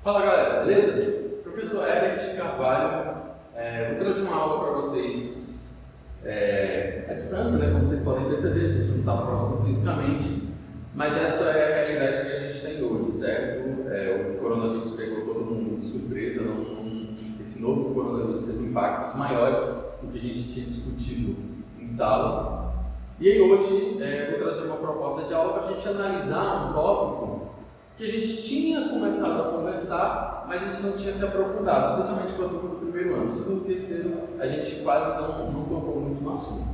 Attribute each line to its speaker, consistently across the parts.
Speaker 1: Fala galera, beleza? Professor Herbert Carvalho, vou trazer uma aula para vocês à distância, né? Como vocês podem perceber, a gente não está próximo fisicamente, mas essa é a realidade que a gente tem hoje, certo? O coronavírus pegou todo mundo de surpresa, esse novo coronavírus teve impactos maiores do que a gente tinha discutido em sala. E aí hoje vou trazer uma proposta de aula para a gente analisar um tópico que a gente tinha começado a conversar, mas a gente não tinha se aprofundado, especialmente com a turma do primeiro ano. Segundo e terceiro, a gente quase não tocou muito no assunto.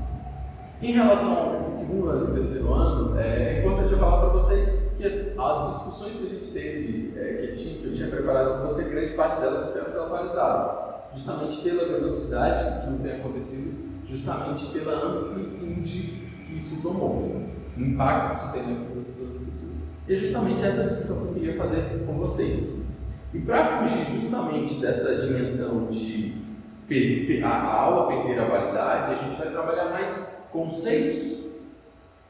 Speaker 1: Em relação ao segundo ano e terceiro ano, é importante eu falar para vocês que as discussões que a gente teve, que eu tinha preparado para você, grande parte delas ficaram desatualizadas, justamente pela velocidade que tudo tem acontecido, justamente pela amplitude que isso tomou, o impacto que isso tem na vida de todas as pessoas. E é justamente essa discussão que eu queria fazer com vocês. E para fugir justamente dessa dimensão de a aula perder a validade, a gente vai trabalhar mais conceitos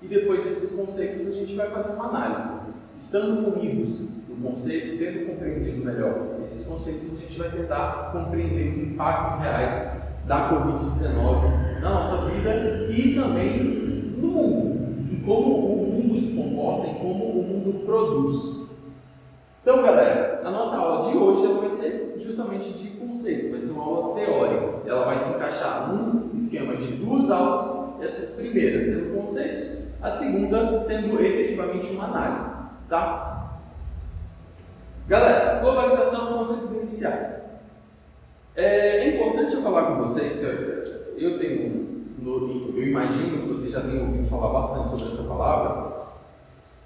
Speaker 1: e depois desses conceitos a gente vai fazer uma análise. Estando unidos no conceito, tendo compreendido melhor esses conceitos, a gente vai tentar compreender os impactos reais da Covid-19 na nossa vida e também no mundo, em como o mundo se comporta, em como o mundo produz. Então, galera, a nossa aula de hoje ela vai ser justamente de conceito, vai ser uma aula teórica. Ela vai se encaixar num esquema de duas aulas, essas primeiras sendo conceitos, a segunda sendo efetivamente uma análise, tá? Galera, globalização, conceitos iniciais. É importante eu falar com vocês que eu imagino que vocês já tenham ouvido falar bastante sobre essa palavra,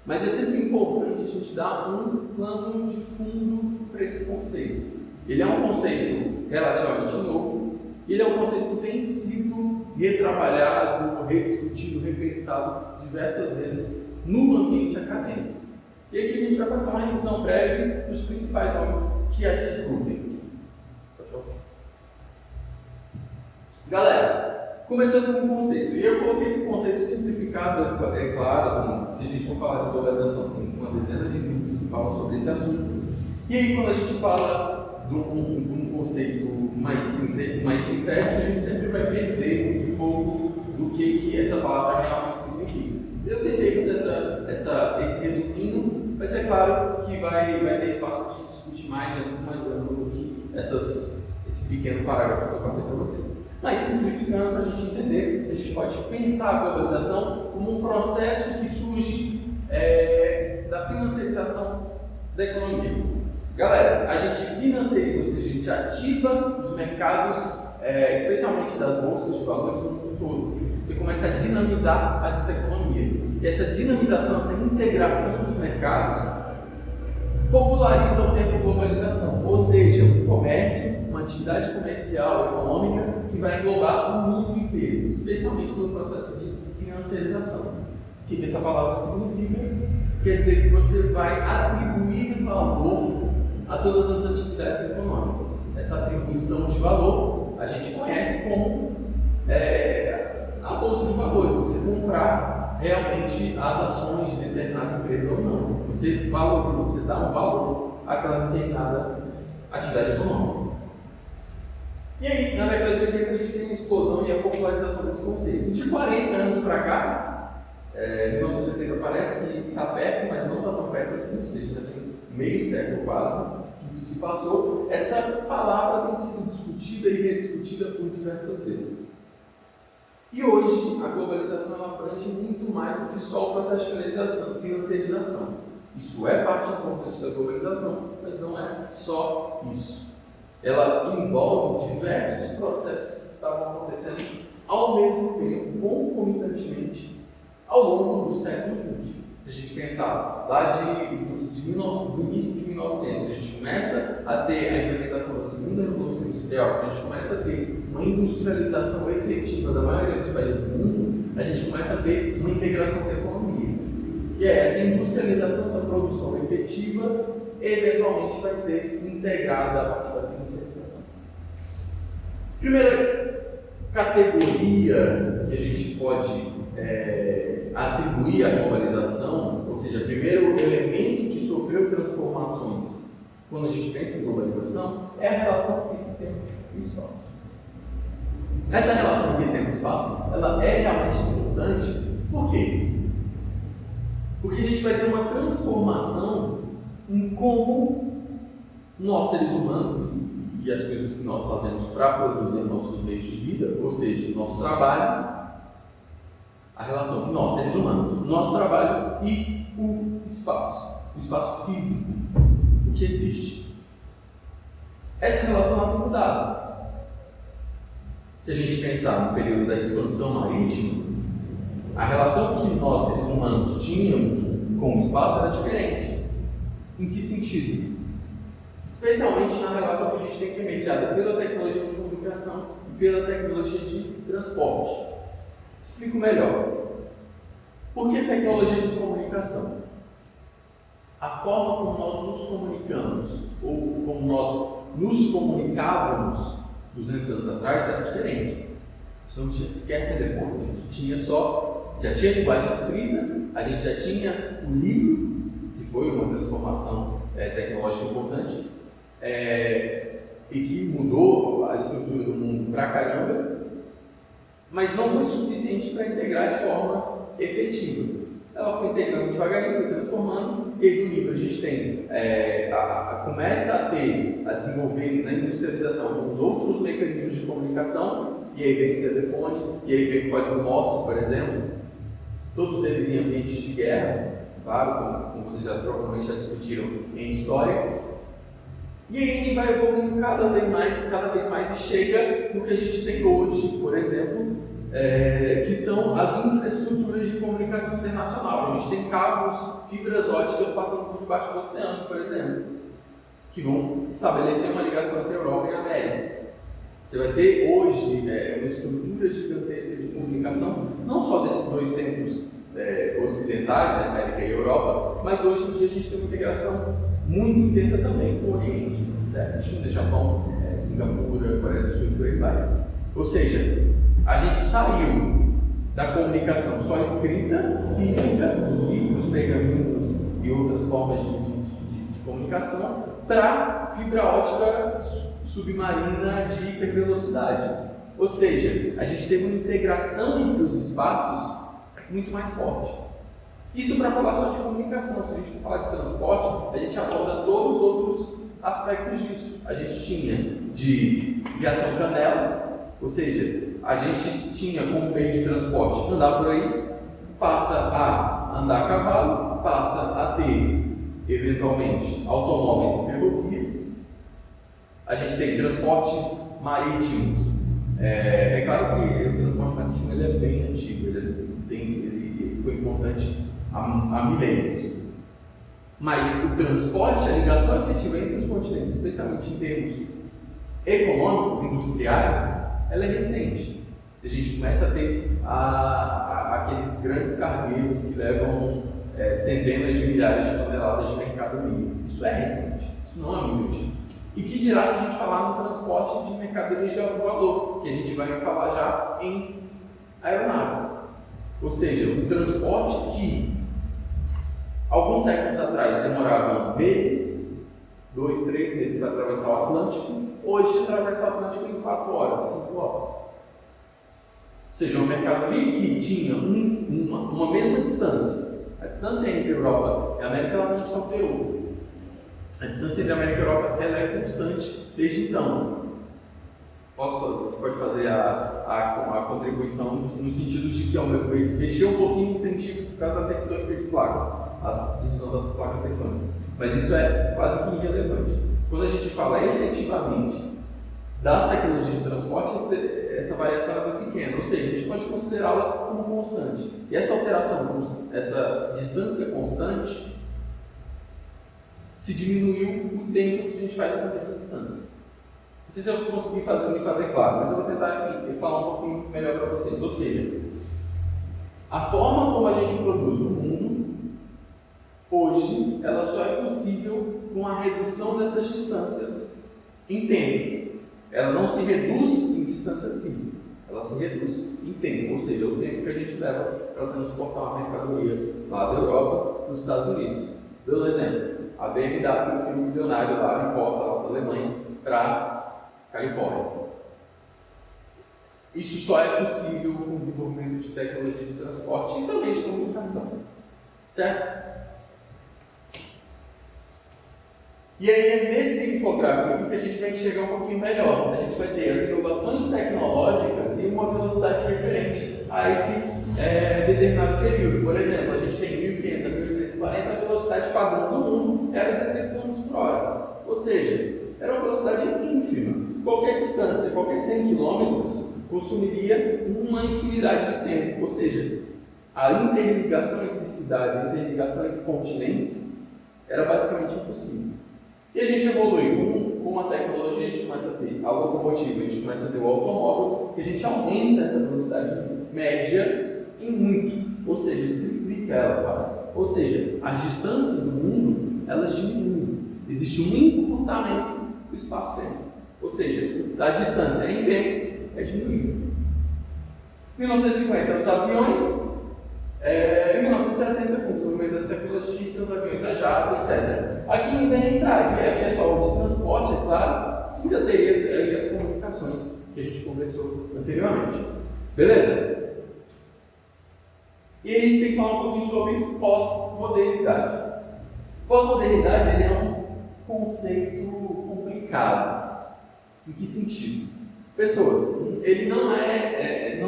Speaker 1: mas é sempre importante a gente dar um plano de fundo para esse conceito. Ele é um conceito relativamente novo, e ele é um conceito que tem sido retrabalhado, rediscutido, repensado diversas vezes no ambiente acadêmico. E aqui a gente vai fazer uma revisão breve dos principais nomes que a discutem. Pode passar. Galera, começando com o conceito, e eu coloquei esse conceito simplificado, é claro, assim, se a gente for falar de globalização, tem uma dezena de livros que falam sobre esse assunto. E aí, quando a gente fala de um conceito mais sintético, a gente sempre vai perder um pouco do que essa palavra realmente significa. Eu tentei fazer esse resuminho, mas é claro que vai ter espaço para a gente discutir mais, é muito mais amplo do que esse pequeno parágrafo que eu passei para vocês. Mas simplificando para a gente entender, a gente pode pensar a globalização como um processo que surge da financiarização da economia. Galera, a gente financiariza, ou seja, a gente ativa os mercados, especialmente das bolsas de valores no mundo todo. Você começa a dinamizar essa economia. E essa dinamização, essa integração dos mercados populariza o termo globalização, ou seja, um comércio, uma atividade comercial, econômica, que vai englobar o mundo inteiro, especialmente pelo processo de financiarização. O que essa palavra significa? Quer dizer que você vai atribuir valor a todas as atividades econômicas. Essa atribuição de valor a gente conhece como a bolsa de valores, você comprar realmente as ações de determinada empresa ou não. Você valoriza, você dá um valor àquela determinada atividade econômica. E aí, na década de 80, a gente tem uma explosão e a popularização desse conceito. De 40 anos para cá, 1980 parece que está perto, mas não está tão perto assim, ou seja, já tem meio século quase que isso se passou. Essa palavra tem sido discutida e rediscutida por diversas vezes. E hoje, a globalização abrange muito mais do que só o processo de financiarização. Isso é parte importante da globalização, mas não é só isso. Ela envolve diversos processos que estavam acontecendo ao mesmo tempo, concomitantemente, ao longo do século XX. A gente pensar lá do início de 1900, a gente começa a ter a implementação da segunda revolução industrial, a gente começa a ter uma industrialização efetiva da maioria dos países do mundo, a gente começa a ter uma integração da economia. E essa industrialização, essa produção efetiva, eventualmente vai ser integrada a partir da financiarização. Primeira categoria que a gente pode atribuir à globalização, ou seja, primeiro elemento que sofreu transformações quando a gente pensa em globalização, é a relação entre tempo e espaço. Essa relação entre tempo e espaço, ela é realmente importante. Por quê? Porque a gente vai ter uma transformação em como nós, seres humanos, e as coisas que nós fazemos para produzir nossos meios de vida, ou seja, o nosso trabalho, a relação entre nós, seres humanos, o nosso trabalho e o espaço físico, o que existe. Essa relação ela tem mudado. Se a gente pensar no período da expansão marítima, a relação que nós, seres humanos, tínhamos com o espaço era diferente. Em que sentido? Especialmente na relação que a gente tem que é mediada pela tecnologia de comunicação e pela tecnologia de transporte. Explico melhor. Por que tecnologia de comunicação? A forma como nós nos comunicamos, ou como nós nos comunicávamos 200 anos atrás, era diferente. A gente não tinha sequer telefone, a gente já tinha linguagem escrita, a gente já tinha o livro, que foi uma transformação tecnológica importante, e que mudou a estrutura do mundo pra caramba, mas não foi suficiente para integrar de forma efetiva. Ela foi integrando devagarinho, foi transformando, e aí do livro a gente tem, começa a desenvolver na industrialização alguns outros mecanismos de comunicação, e aí vem o telefone, e aí vem o código Morse, por exemplo, todos eles em ambientes de guerra, claro, como vocês provavelmente já discutiram em história. E aí a gente vai evoluindo cada vez mais e chega no que a gente tem hoje, por exemplo, que são as infraestruturas de comunicação internacional. A gente tem cabos, fibras óticas passando por debaixo do oceano, por exemplo, que vão estabelecer uma ligação entre a Europa e a América. Você vai ter hoje uma estrutura gigantesca de comunicação, não só desses dois centros ocidentais, né, América e Europa, mas hoje em dia a gente tem uma integração muito intensa também com o Oriente, certo? China, Japão, Singapura, Coreia do Sul e por aí vai. Ou seja, a gente saiu da comunicação só escrita, física, os livros, pergaminhos e outras formas de comunicação, para fibra ótica submarina de hipervelocidade. Ou seja, a gente teve uma integração entre os espaços muito mais forte. Isso para falar só de comunicação. Se a gente for falar de transporte, a gente aborda todos os outros aspectos disso. A gente tinha de viação canela, ou seja, a gente tinha como meio de transporte andar por aí, passa a andar a cavalo, passa a ter, eventualmente, automóveis e ferrovias. A gente tem transportes marítimos. É claro que o transporte marítimo ele é bem antigo, ele foi importante há milênios. Mas o transporte, a ligação efetiva entre os continentes, especialmente em termos econômicos, industriais, ela é recente. A gente começa a ter aqueles grandes cargueiros que levam centenas de milhares de toneladas de mercadoria. Isso é recente, isso não é muito antigo. E que dirá se a gente falar no transporte de mercadorias de alto valor, que a gente vai falar já em aeronave. Ou seja, o transporte que alguns séculos atrás demorava meses, 2, 3 meses para atravessar o Atlântico, hoje atravessa o Atlântico em 4 horas, 5 horas. Ou seja, uma mercadoria que tinha uma mesma distância. A distância entre a Europa e a América ela não se alterou. A distância entre a América e a Europa ela é constante desde então. A gente pode fazer a contribuição no sentido de que mexer um pouquinho em centímetros por causa da tectônica de placas, a divisão das placas tectônicas. Mas isso é quase que irrelevante. Quando a gente fala efetivamente das tecnologias de transporte, essa variação é muito pequena, ou seja, a gente pode considerá-la como constante. E essa alteração, essa distância constante, se diminuiu o tempo que a gente faz essa mesma distância. Não sei se eu vou conseguir me fazer claro, mas eu vou tentar falar um pouquinho melhor para vocês. Ou seja, a forma como a gente produz no mundo, hoje, ela só é possível com a redução dessas distâncias em tempo. Ela não se reduz em distância física, ela se reduz em tempo, ou seja, o tempo que a gente leva para transportar uma mercadoria lá da Europa para os Estados Unidos. Dando um exemplo, a BMW, que é um milionário lá importa lá da Alemanha para Califórnia. Isso só é possível com o desenvolvimento de tecnologia de transporte e também de comunicação, certo? E aí é nesse infográfico que a gente vai enxergar um pouquinho melhor. A gente vai ter as inovações tecnológicas e uma velocidade referente a esse determinado período. Por exemplo, a gente tem 1500 a 1840, a velocidade padrão do mundo era 16 km por hora. Ou seja, era uma velocidade ínfima. Qualquer distância, qualquer 100 km consumiria uma infinidade de tempo. Ou seja, a interligação entre cidades, a interligação entre continentes era basicamente impossível. E a gente evolui com a tecnologia, a gente começa a ter a locomotiva, a gente começa a ter o automóvel, e a gente aumenta essa velocidade média em muito, ou seja, triplica ela quase. Ou seja, as distâncias do mundo, elas diminuem. Existe um encurtamento do espaço-tempo. Ou seja, a distância em tempo é diminuída. Em 1950, os aviões. Em 1960, com o desenvolvimento das tecnologias, a gente tem os aviões a jato, etc. Aqui ainda entraria, aqui é só o de transporte, é claro, ainda teria as comunicações que a gente conversou anteriormente. Beleza? E aí a gente tem que falar um pouquinho sobre pós-modernidade. Pós-modernidade ele é um conceito complicado. Em que sentido? Pessoas, ele não é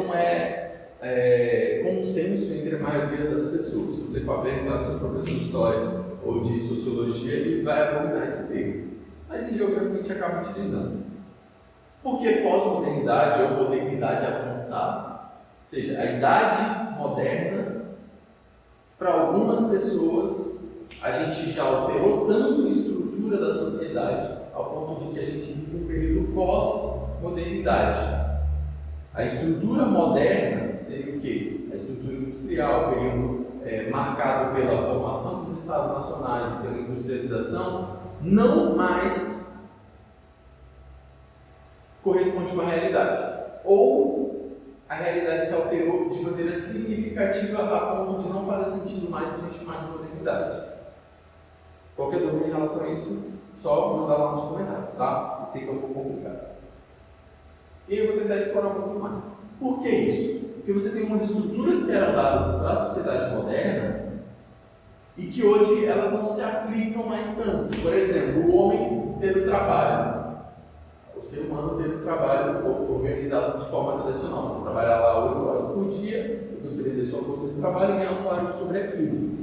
Speaker 1: consenso entre a maioria das pessoas. Se você for perguntar para o seu professor de história ou de sociologia, ele vai abominar esse termo. Mas em geografia a gente acaba utilizando. Por que pós-modernidade ou modernidade avançada? Ou seja, a idade moderna, para algumas pessoas, a gente já alterou tanto a estrutura da sociedade ao ponto de que a gente vive um período pós-modernidade. A estrutura moderna seria o quê? A estrutura industrial, período marcado pela formação dos estados nacionais e pela industrialização, não mais corresponde com a realidade. Ou a realidade se alterou de maneira significativa a ponto de não fazer sentido mais a gente chamar de modernidade. Qualquer dúvida em relação a isso, só mandar lá nos comentários, tá? Eu sei que é um pouco complicado. E eu vou tentar explorar um pouco mais. Por que isso? Porque você tem umas estruturas que eram dadas para a sociedade moderna e que hoje elas não se aplicam mais tanto. Por exemplo, o homem ter o trabalho, o ser humano ter o trabalho organizado de forma tradicional. Você trabalhar lá 8 horas por dia, você vender sua força de trabalho e ganhar um salário sobre aquilo.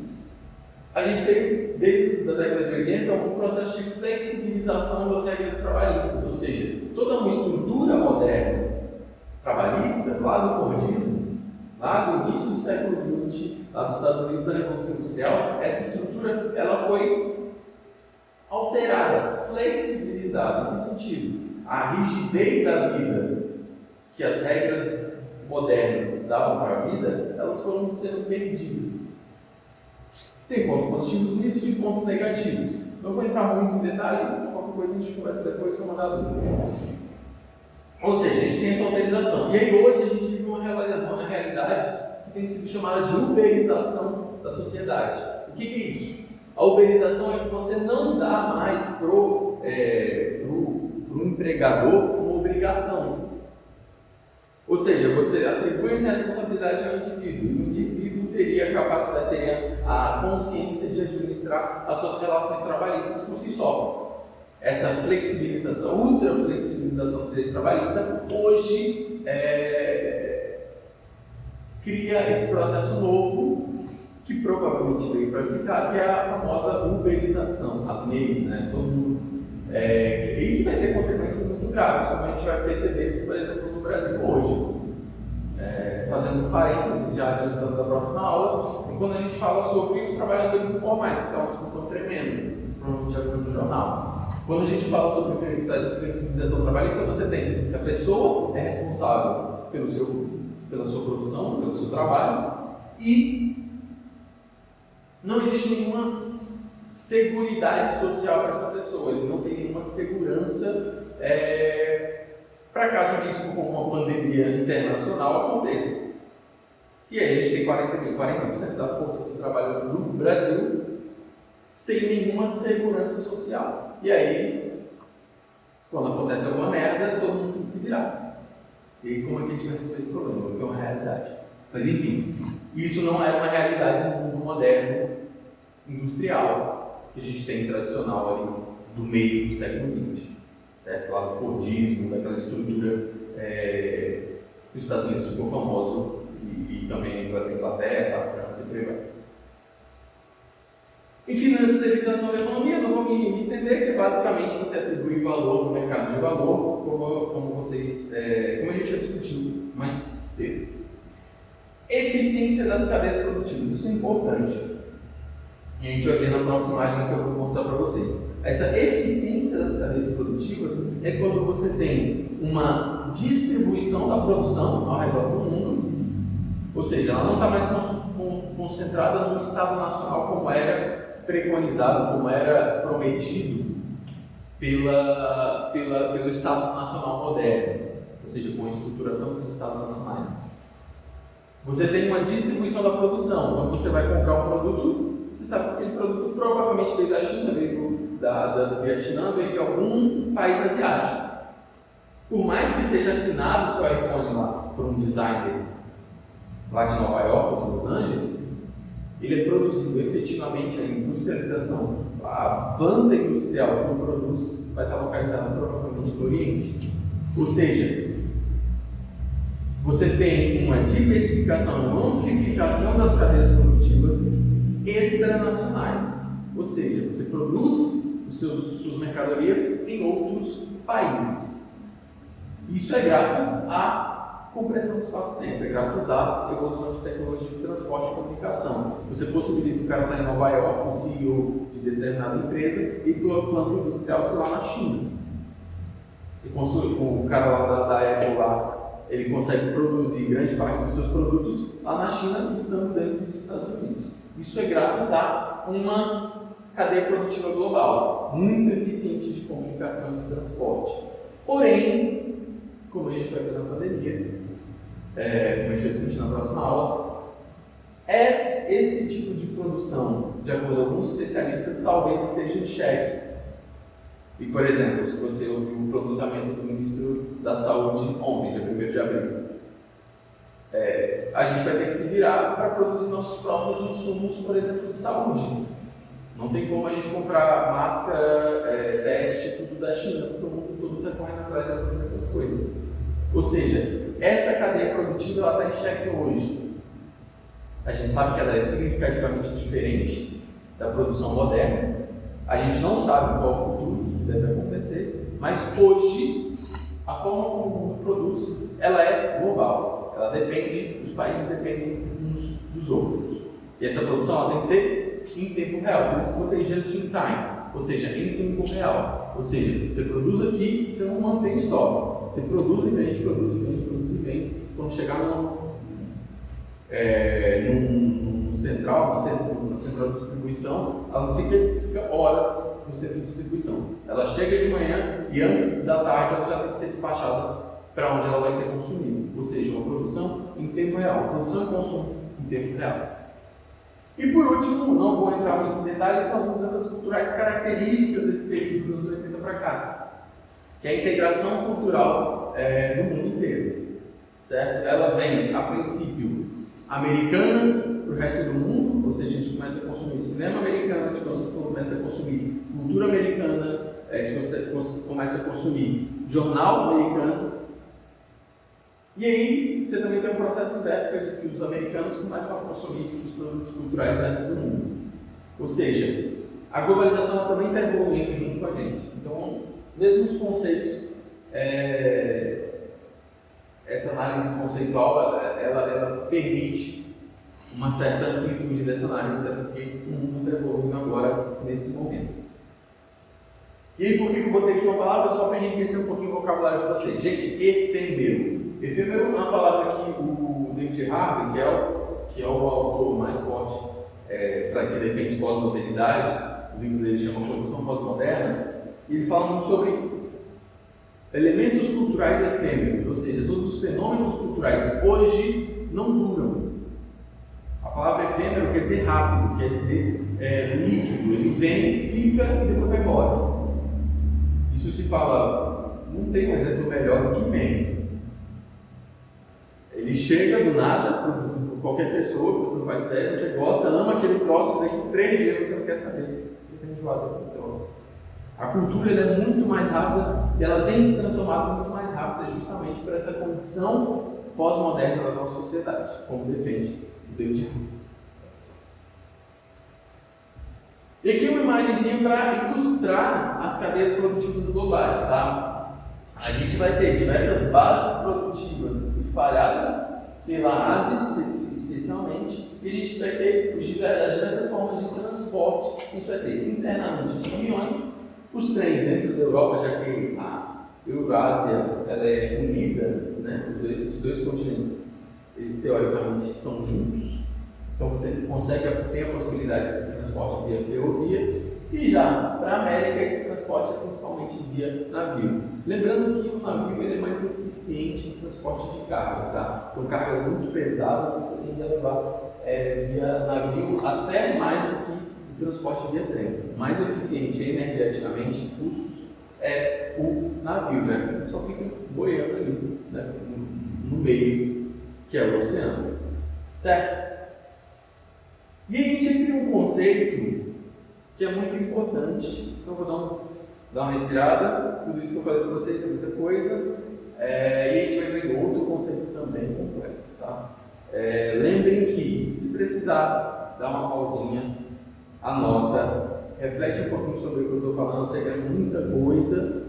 Speaker 1: A gente teve, desde a década de 80, um processo de flexibilização das regras trabalhistas, ou seja, toda uma estrutura moderna trabalhista, lá do Fordismo, lá do início do século XX, lá dos Estados Unidos, da Revolução Industrial, essa estrutura ela foi alterada, flexibilizada. Em que sentido? A rigidez da vida que as regras modernas davam para a vida, elas foram sendo perdidas. Tem pontos positivos nisso e pontos negativos. Não vou entrar muito em detalhe, qualquer coisa a gente conversa depois, só mandar dúvida. Ou seja, a gente tem essa alterização. E aí hoje a gente vive uma realidade que tem sido chamada de uberização da sociedade. O que é isso? A uberização é que você não dá mais pro empregador uma obrigação. Ou seja, você atribui essa responsabilidade ao indivíduo. E o indivíduo teria a capacidade, teria a consciência de administrar as suas relações trabalhistas por si só. Essa flexibilização, ultra-flexibilização do direito trabalhista, hoje cria esse processo novo, que provavelmente veio para ficar, que é a famosa uberização, as MEIs, né? E que vai ter consequências muito graves, como a gente vai perceber, por exemplo, no Brasil hoje. Fazendo um parênteses, já adiantando da próxima aula, quando a gente fala sobre os trabalhadores informais, que é uma discussão tremenda, vocês provavelmente já viram no jornal. Quando a gente fala sobre flexibilização trabalhista, você tem que a pessoa é responsável pela sua produção, pelo seu trabalho, e não existe nenhuma seguridade social para essa pessoa, ele não tem nenhuma segurança para caso um risco como uma pandemia internacional aconteça. E aí a gente tem 40% da força de trabalho no Brasil sem nenhuma segurança social. E aí, quando acontece alguma merda, todo mundo tem que se virar. E aí, como é que a gente vai resolver esse problema? Porque é uma realidade. Mas enfim, isso não era uma realidade no mundo moderno, industrial, que a gente tem tradicional ali do meio do século XX. Certo? Lá do Fordismo, daquela estrutura que os Estados Unidos ficou famoso, e também a Inglaterra, a França e por aí vai. Em financiarização da economia, não vou me estender, que é basicamente você atribuir valor no mercado de valor, como a gente já discutiu mais cedo. Eficiência das cadeias produtivas, isso é importante. E a gente vai ver na próxima imagem que eu vou mostrar para vocês. Essa eficiência das cadeias produtivas é quando você tem uma distribuição da produção ao redor do mundo, ou seja, ela não está mais concentrada num Estado nacional como era preconizado, como era prometido pelo Estado nacional moderno, ou seja, com a estruturação dos Estados nacionais. Você tem uma distribuição da produção. Quando você vai comprar um produto, você sabe que aquele produto provavelmente veio da China, veio do Vietnã, veio de algum país asiático. Por mais que seja assinado o seu iPhone lá por um designer lá de Nova York, de Los Angeles, ele é produzido efetivamente, a industrialização, a planta industrial que o produz vai estar localizada provavelmente no Oriente. Ou seja, você tem uma diversificação, uma amplificação das cadeias produtivas extranacionais. Ou seja, você produz suas mercadorias em outros países. Isso é graças à compressão do espaço-tempo, é graças à evolução de tecnologia de transporte e comunicação. Você possibilita o cara estar em Nova York, o CEO de determinada empresa, e tua planta industrial, sei lá, na China. O cara lá da Apple lá, ele consegue produzir grande parte dos seus produtos lá na China, estando dentro dos Estados Unidos. Isso é graças a uma cadeia produtiva global, muito eficiente de comunicação e de transporte. Porém, como a gente vai ver na pandemia, como a gente vai discutir na próxima aula, esse tipo de produção, de acordo com alguns especialistas, talvez esteja em xeque. E, por exemplo, se você ouviu o pronunciamento do ministro da Saúde ontem, dia 1º de abril, a gente vai ter que se virar para produzir nossos próprios insumos, por exemplo, de saúde. Não tem como a gente comprar máscara, teste, tudo da China, porque o mundo todo está correndo atrás dessas mesmas coisas. Ou seja, essa cadeia produtiva está em xeque hoje. A gente sabe que ela é significativamente diferente da produção moderna. A gente não sabe qual é o futuro, o que deve acontecer, mas hoje a forma como o mundo produz, ela é global. Ela depende, os países dependem uns dos outros. E essa produção ela tem que ser em tempo real, por isso que eu botei just in time, ou seja, em tempo real. Ou seja, você produz aqui e você não mantém estoque. Você produz e vende, produz e vende, produz e vende. Quando chegar num central, na central de distribuição, ela não fica horas no centro de distribuição. Ela chega de manhã e antes da tarde ela já tem que ser despachada para onde ela vai ser consumida. Ou seja, uma produção em tempo real, produção e consumo em tempo real. E por último, não vou entrar muito em detalhes, são as mudanças culturais características desse período dos anos 80 para cá, que é a integração cultural do mundo inteiro, certo? Ela vem, a princípio, americana para o resto do mundo, ou seja, a gente começa a consumir cinema americano, a gente começa a consumir cultura americana, a gente começa a consumir jornal americano. E aí, você também tem um processo inverso que os americanos começam a consumir os produtos culturais do resto do mundo. Ou seja, a globalização também está evoluindo junto com a gente. Então, mesmo os conceitos, essa análise conceitual, ela permite uma certa amplitude dessa análise, até porque o mundo está evoluindo agora, nesse momento. E aí, por que eu botei aqui uma palavra? Só para enriquecer um pouquinho o vocabulário de vocês. Gente, efêmero. Efêmero é uma palavra que o David Harvey, que é o autor mais forte para que defende pós-modernidade, o livro dele chama Condição Pós-Moderna, e ele fala muito sobre elementos culturais efêmeros, ou seja, todos os fenômenos culturais hoje não duram. A palavra efêmero quer dizer rápido, quer dizer líquido, ele vem, fica e depois vai embora. Isso se fala, não tem um exemplo melhor do que meme. Ele chega do nada, por qualquer pessoa, você não faz ideia, você gosta, ama aquele troço, daqui 3 dias você não quer saber, você tem enjoado daquele troço. A cultura ela é muito mais rápida e ela tem se transformado muito mais rápida justamente por essa condição pós-moderna da nossa sociedade, como defende o David Hume. E aqui uma imagenzinha para ilustrar as cadeias produtivas globais, tá? A gente vai ter diversas bases produtivas espalhadas pela Ásia, especialmente, e a gente vai ter as diversas formas de transporte que a gente vai ter internamente os caminhões, os trens dentro da Europa, já que a Eurásia ela é unida, né? Esses dois continentes, eles teoricamente são juntos, então você consegue ter a possibilidade desse transporte via ferrovia. E já para a América, esse transporte é principalmente via navio. Lembrando que o navio ele é mais eficiente em transporte de carga, tá? Então, cargas muito pesadas você tende a levar via navio até mais do que o transporte via trem. Mais eficiente energeticamente em custos é o navio, já que ele só fica boiando ali, né? no meio, que é o oceano. Certo? E aí a gente entra em um conceito que é muito importante, então vou dar uma respirada, tudo isso que eu falei para vocês é muita coisa, e a gente vai ver outro conceito também complexo, tá? Lembrem que, se precisar, dá uma pausinha, anota, reflete um pouquinho sobre o que eu estou falando, eu sei que é muita coisa,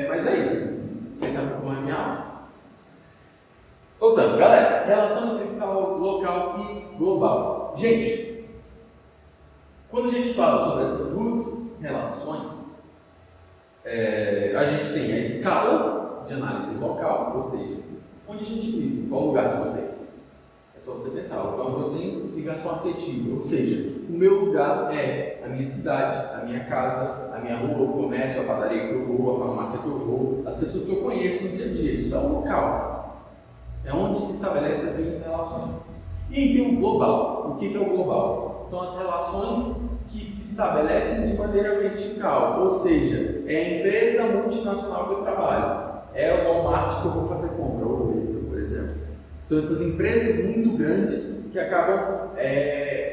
Speaker 1: mas é isso, vocês sabem como é a minha aula. Voltando, galera, relação entre escala local e global. Gente, quando a gente fala sobre essas duas relações, a gente tem a escala de análise local, ou seja, onde a gente vive, qual o lugar de vocês? É só você pensar, o lugar onde eu tenho ligação afetiva, ou seja, o meu lugar é a minha cidade, a minha casa, a minha rua, o comércio, a padaria que eu vou, a farmácia que eu vou, as pessoas que eu conheço no dia a dia, isso é o local, é onde se estabelecem as minhas relações. E tem o global. O que é o global? São as relações que se estabelecem de maneira vertical, ou seja, é a empresa multinacional que eu trabalho, é o Walmart que eu vou fazer compra, ou o Extra, por exemplo. São essas empresas muito grandes que acabam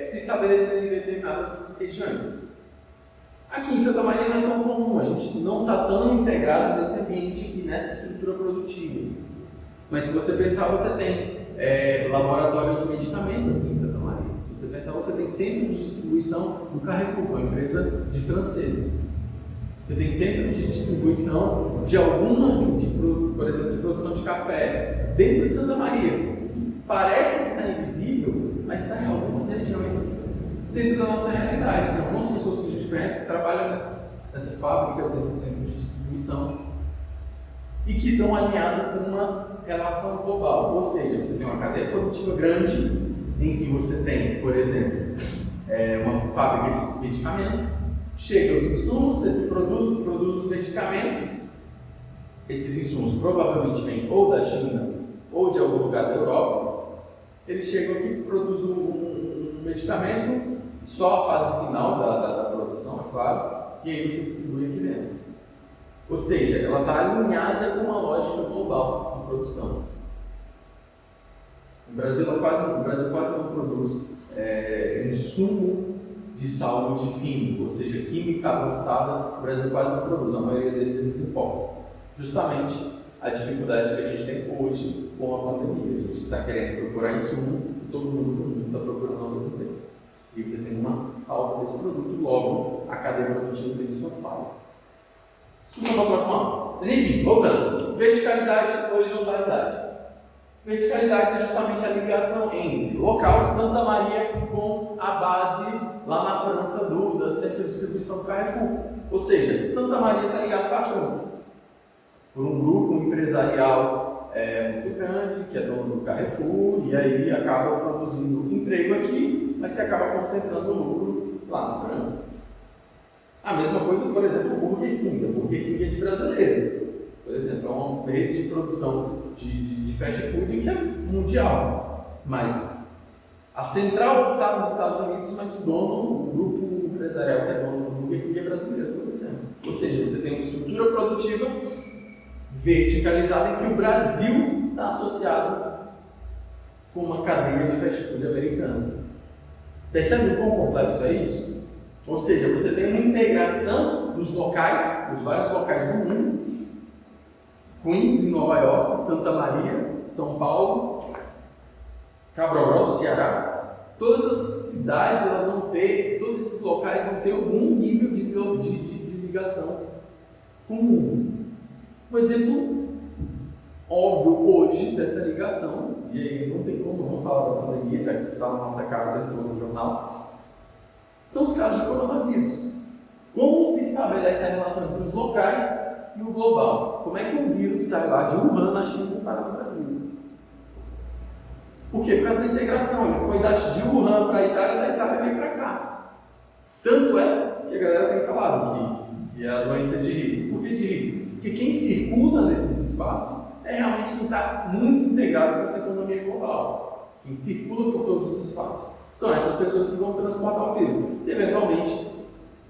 Speaker 1: se estabelecendo em determinadas regiões. Aqui em Santa Maria não é tão comum, a gente não está tão integrado nesse ambiente aqui, nessa estrutura produtiva. Mas se você pensar, você tem laboratório de medicamento aqui em Santa Maria. Se você pensar, você tem centro de distribuição do Carrefour, uma empresa de franceses. Você tem centro de distribuição de algumas, por exemplo, de produção de café dentro de Santa Maria. Parece que está invisível, mas está em algumas regiões dentro da nossa realidade. Tem algumas pessoas que a gente conhece que trabalham nessas fábricas, nesses centros de distribuição e que estão alinhados com uma relação global, ou seja, você tem uma cadeia produtiva grande em que você tem, por exemplo, uma fábrica de medicamento, chega os insumos, você produz os medicamentos, esses insumos provavelmente vêm ou da China ou de algum lugar da Europa, eles chegam aqui, produzem um medicamento, só a fase final da produção, é claro, e aí você distribui aqui dentro. Ou seja, ela está alinhada com uma lógica global de produção. O Brasil quase não produz insumo de saúde fino, ou seja, química avançada, o Brasil quase não produz, a maioria deles eles importam. Justamente a dificuldade que a gente tem hoje com a pandemia. A gente está querendo procurar insumo que todo mundo está procurando ao mesmo tempo. E você tem uma falta desse produto, logo a cadeia produtiva tem sua falha. Discussão para a próxima aula. Mas enfim, voltando. Verticalidade e horizontalidade. Verticalidade é justamente a ligação entre o local Santa Maria com a base lá na França da centro de distribuição do Carrefour. Ou seja, Santa Maria está ligado para a França. Por um grupo empresarial muito grande, que é dono do Carrefour, e aí acaba produzindo emprego aqui, mas se acaba concentrando o lucro lá na França. A mesma coisa, por exemplo, o Burger King. O Burger King é de brasileiro. Por exemplo, é uma rede de produção de fast food que é mundial. Mas A central está nos Estados Unidos, mas o grupo empresarial que é dono do Burger King é brasileiro, por exemplo. Ou seja, você tem uma estrutura produtiva verticalizada em que o Brasil está associado com uma cadeia de fast food americana. Percebe o quão complexo é isso? Ou seja, você tem uma integração dos locais, dos vários locais do mundo, Queens, em Nova York, Santa Maria, São Paulo, Cabrobó, do Ceará. Todas as cidades, elas vão ter, todos esses locais vão ter algum nível de ligação com o mundo. Um exemplo óbvio hoje dessa ligação, e aí não tem como não falar da pandemia, já que está na nossa cara dentro do jornal, são os casos de coronavírus. Como se estabelece a relação entre os locais e o global? Como é que o vírus sai lá de Wuhan, na China, para o Brasil? Por quê? Por causa da integração. Ele foi de Wuhan para a Itália, da Itália veio para cá. Tanto é que a galera tem falado que é a doença de rico. Por que de rico? Porque quem circula nesses espaços é realmente quem está muito integrado com essa economia global. Quem circula por todos os espaços. São essas pessoas que vão transportar o vírus. E, eventualmente,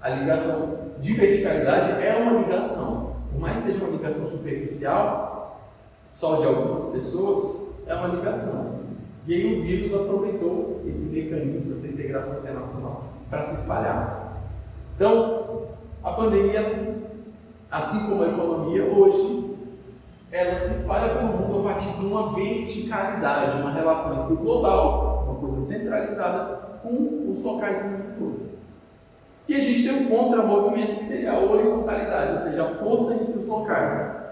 Speaker 1: a ligação de verticalidade é uma ligação. Por mais que seja uma ligação superficial, só de algumas pessoas, é uma ligação. E aí o vírus aproveitou esse mecanismo, essa integração internacional, para se espalhar. Então, a pandemia, assim como a economia, hoje, ela se espalha pelo mundo a partir de uma verticalidade, uma relação entre o global, uma coisa centralizada, com os locais do mundo todo. E a gente tem um contramovimento que seria a horizontalidade, ou seja, a força entre os locais.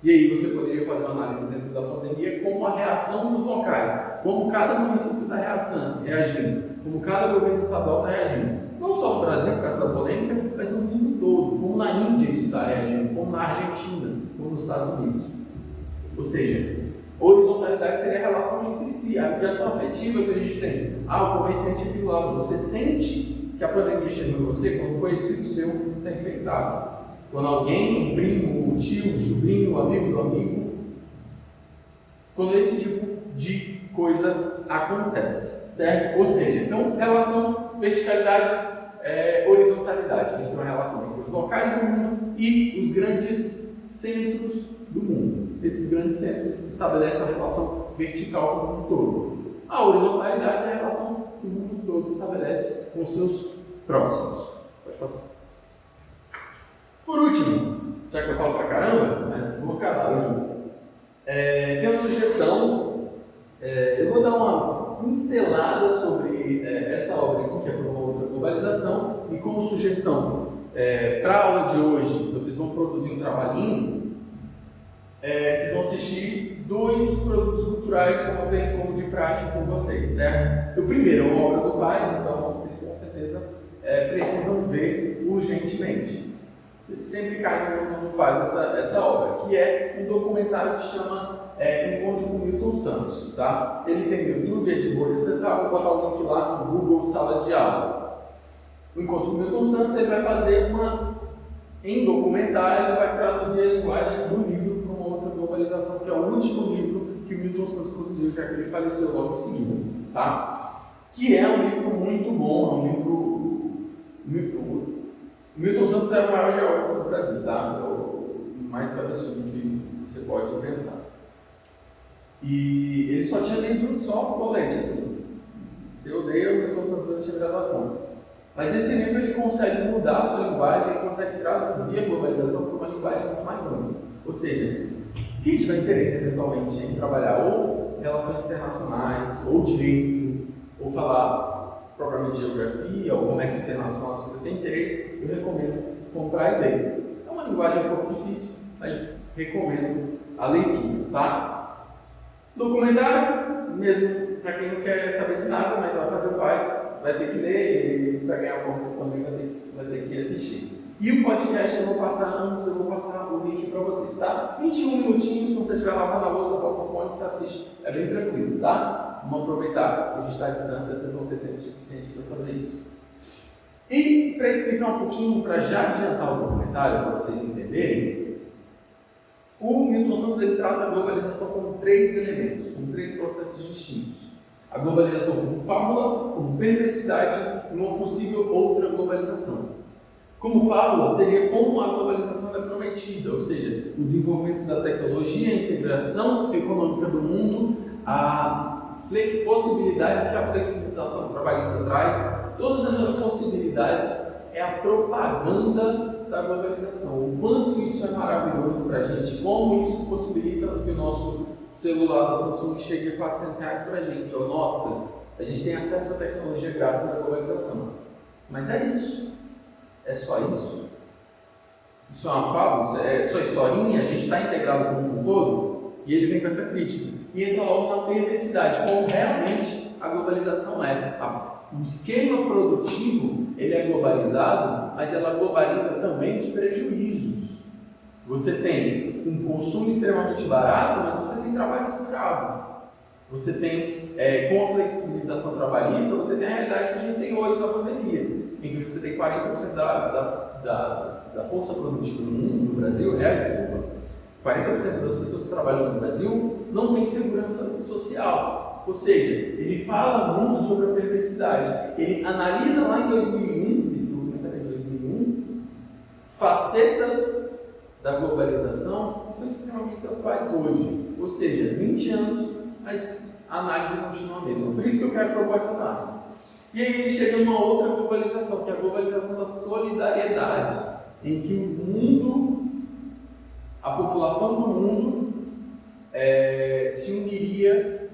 Speaker 1: E aí você poderia fazer uma análise dentro da pandemia como a reação dos locais, como cada município está reagindo, como cada governo estadual está reagindo. Não só no Brasil, por causa da polêmica, mas no mundo todo, como na Índia isso está reagindo, como na Argentina, como nos Estados Unidos. Ou seja, horizontalidade seria a relação entre si, a ligação afetiva que a gente tem. O comerciante é violado, você sente que a pandemia chegou em você quando um conhecido seu está infectado. Quando alguém, um primo, um tio, um sobrinho, um amigo do amigo, quando esse tipo de coisa acontece, certo? Ou seja, então, relação verticalidade, horizontalidade. A gente tem uma relação entre os locais do mundo e os grandes centros do mundo. Esses grandes centros estabelecem uma relação vertical com o mundo todo. A horizontalidade é a relação que o mundo todo estabelece com os seus próximos. Pode passar. Por último, já que eu falo pra caramba, vou acabar, eu juro. Tem uma sugestão, eu vou dar uma pincelada sobre essa obra aqui, que é para uma outra globalização, e como sugestão para a aula de hoje, vocês vão produzir um trabalhinho, vocês vão assistir 2 produtos culturais como eu tenho como de praxe com vocês, certo? O primeiro é uma obra do Paz, então vocês com certeza precisam ver urgentemente. Sempre cai no Paz essa obra, que é um documentário que chama Encontro com Milton Santos, tá? Ele tem no YouTube, é de boa de acessar, vou botar o link lá no Google Sala de Aula. O Encontro com Milton Santos, ele vai fazer em documentário, ele vai traduzir a linguagem do livro para uma outra globalização, que é o último livro que o Milton Santos produziu, já que ele faleceu logo em seguida, tá? Que é um livro muito bom, Milton Santos é o maior geógrafo do Brasil, tá? É o mais cabeçudo que você pode pensar. E ele só tinha livro só tolete, assim. Você odeia o Milton Santos durante a graduação. Mas esse livro ele consegue mudar a sua linguagem, ele consegue traduzir a globalização para uma linguagem muito mais ampla. Ou seja, quem tiver interesse eventualmente em trabalhar ou relações internacionais, ou direito, ou falar propriamente geografia ou comércio internacional, se você tem interesse, eu recomendo comprar e ler. É uma linguagem um pouco difícil, mas recomendo a leitura, tá? Documentário, mesmo para quem não quer saber de nada, mas vai fazer o Paz, vai ter que ler e para ganhar um pouco também vai ter que assistir. E o podcast eu vou passar o link para vocês, tá? 21 minutinhos, quando você estiver lavando a louça, bota o fone, você assiste, é bem tranquilo, tá? Vamos aproveitar, a gente está à distância, vocês vão ter tempo suficiente para fazer isso. E para explicar um pouquinho, para já adiantar o documentário, para vocês entenderem, o Milton Santos ele trata a globalização com 3 elementos, com 3 processos distintos. A globalização como fábula, como perversidade e uma possível outra globalização. Como fábula, seria como a globalização é prometida, ou seja, o desenvolvimento da tecnologia, a integração econômica do mundo, as possibilidades que a flexibilização trabalhista traz, todas essas possibilidades é a propaganda da globalização. O quanto isso é maravilhoso para a gente, como isso possibilita que o nosso celular da Samsung chegue a R$400 para a gente. Ou, nossa, a gente tem acesso à tecnologia graças à globalização. Mas é isso. É só isso? Isso é uma fábula? É só historinha? A gente está integrado com o mundo todo? E ele vem com essa crítica. E entra logo na perversidade, como realmente a globalização é. O esquema produtivo, ele é globalizado, mas ela globaliza também os prejuízos. Você tem um consumo extremamente barato, mas você tem trabalho escravo. Você tem, com a flexibilização trabalhista, você tem a realidade que a gente tem hoje na pandemia, em que você tem 40% da força produtiva no mundo, no Brasil, 40% das pessoas que trabalham no Brasil não tem segurança social. Ou seja, ele fala muito sobre a perversidade. Ele analisa lá em 2001, esse documentário de 2001, facetas da globalização que são extremamente atuais hoje. Ou seja, 20 anos, mas a análise continua a mesma. Por isso que eu quero propor essa análise. E aí ele chega numa outra globalização, que é a globalização da solidariedade, em que o mundo, a população do mundo, se uniria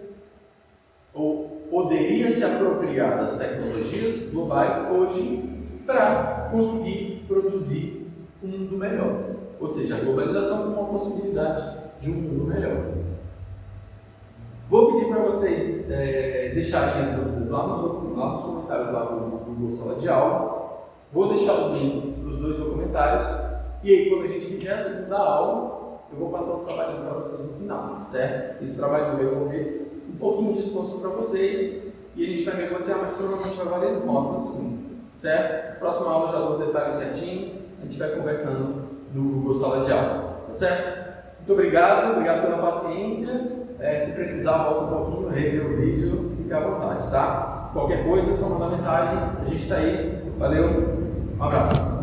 Speaker 1: ou poderia se apropriar das tecnologias globais hoje para conseguir produzir um mundo melhor. Ou seja, a globalização como uma possibilidade de um mundo melhor. Vou pedir para vocês deixarem as dúvidas lá nos comentários lá do Google Sala de Aula. Vou deixar os links para os 2 documentários. E aí, quando a gente fizer a segunda aula, eu vou passar o trabalho para vocês no final, certo? Esse trabalho eu vou ver um pouquinho de esforço para vocês e a gente vai negociar, mas provavelmente vai valer notas sim, certo? Próxima aula já dou os detalhes certinho, a gente vai conversando no Google Sala de Aula, tá certo? Muito obrigado pela paciência. Se precisar, volta um pouquinho, rever o vídeo, fique à vontade, tá? Qualquer coisa, é só mandar mensagem, a gente está aí. Valeu, um abraço.